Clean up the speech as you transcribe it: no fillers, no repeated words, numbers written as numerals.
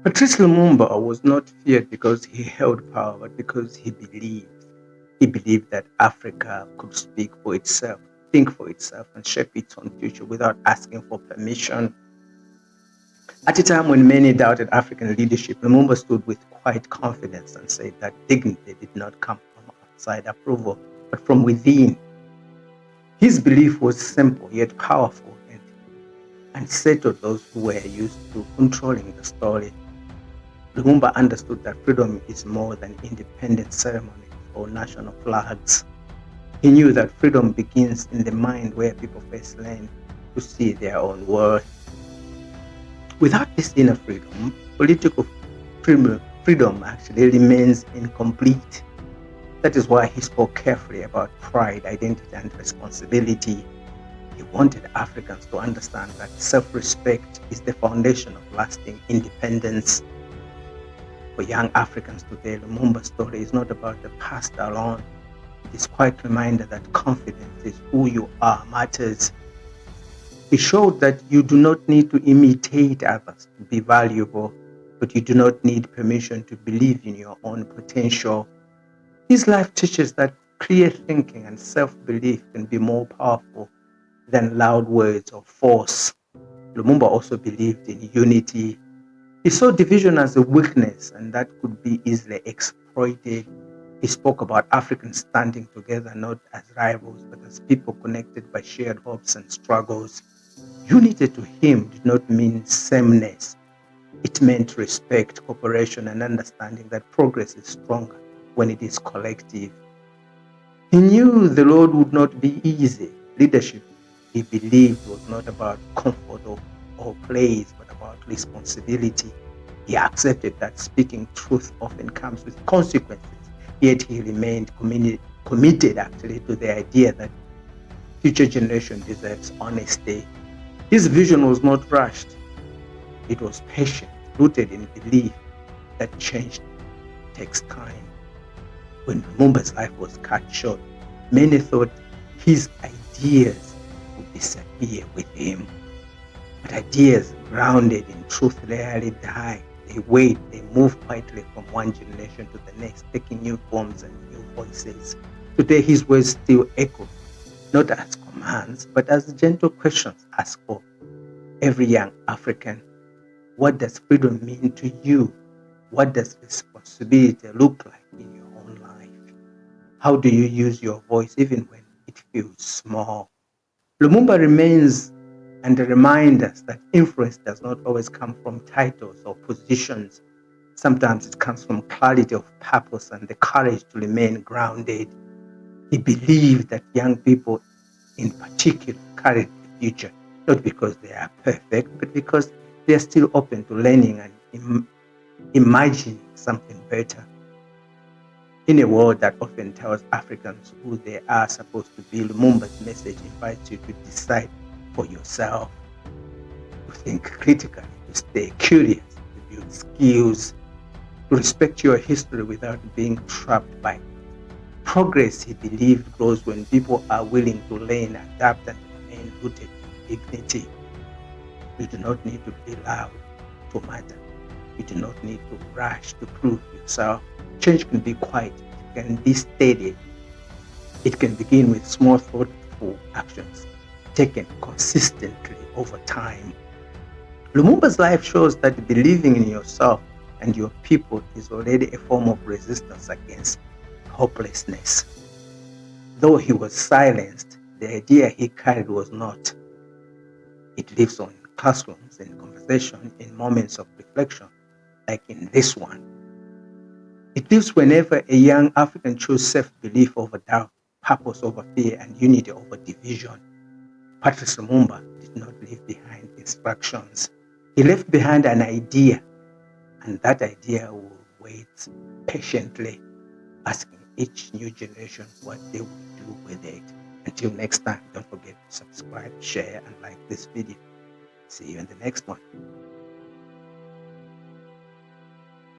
Patrice Lumumba was not feared because he held power, but because he believed. He believed that Africa could speak for itself, think for itself, and shape its own future without asking for permission. At a time when many doubted African leadership, Lumumba stood with quiet confidence and said that dignity did not come from outside approval, but from within. His belief was simple yet powerful and unsettled those who were used to controlling the story. Lumumba understood that freedom is more than independent ceremonies or national flags. He knew that freedom begins in the mind where people first learn to see their own worth. Without this inner freedom, political freedom actually remains incomplete. That is why he spoke carefully about pride, identity, and responsibility. He wanted Africans to understand that self-respect is the foundation of lasting independence. For young Africans today, Lumumba's story is not about the past alone. It is quite a reminder that confidence is who you are matters. He showed that you do not need to imitate others to be valuable, but you do not need permission to believe in your own potential. His life teaches that clear thinking and self-belief can be more powerful than loud words or force. Lumumba also believed in unity. He saw division as a weakness and that could be easily exploited. He spoke about Africans standing together not as rivals but as people connected by shared hopes and struggles. Unity to him did not mean sameness. It meant respect, cooperation, and understanding that progress is stronger when it is collective. He knew the road would not be easy. Leadership, he believed, was not about comfort or praise, but about responsibility. He accepted that speaking truth often comes with consequences, yet he remained committed actually to the idea that future generation deserves honesty. His vision was not rushed. It was patient, rooted in belief that change takes time. When Lumumba's life was cut short, many thought his ideas would disappear with him. But ideas grounded in truth rarely die. They wait, they move quietly from one generation to the next, taking new forms and new voices. Today, his words still echo, not as commands, but as gentle questions asked of every young African. What does freedom mean to you? What does responsibility look like in your own life? How do you use your voice even when it feels small? Lumumba remains and reminds us that influence does not always come from titles or positions. Sometimes it comes from clarity of purpose and the courage to remain grounded. He believed that young people in particular carried the future, not because they are perfect, but because they are still open to learning and imagining something better. In a world that often tells Africans who they are supposed to be, Lumumba's message invites you to decide for yourself, to think critically, to stay curious, to build skills, to respect your history without being trapped by it. Progress, he believed, grows when people are willing to learn, adapt, and remain rooted in dignity. You do not need to be loud to matter. You do not need to rush to prove yourself. Change can be quiet, it can be steady. It can begin with small, thoughtful actions taken consistently over time. Lumumba's life shows that believing in yourself and your people is already a form of resistance against hopelessness. Though he was silenced, the idea he carried was not. It lives on in classrooms, in conversation, in moments of reflection, like in this one. It lives whenever a young African chooses self-belief over doubt, purpose over fear, and unity over division. Patrice Lumumba did not leave behind instructions. He left behind an idea, and that idea will wait patiently, asking each new generation what they will do with it. Until next time, don't forget to subscribe, share, and like this video. See you in the next one.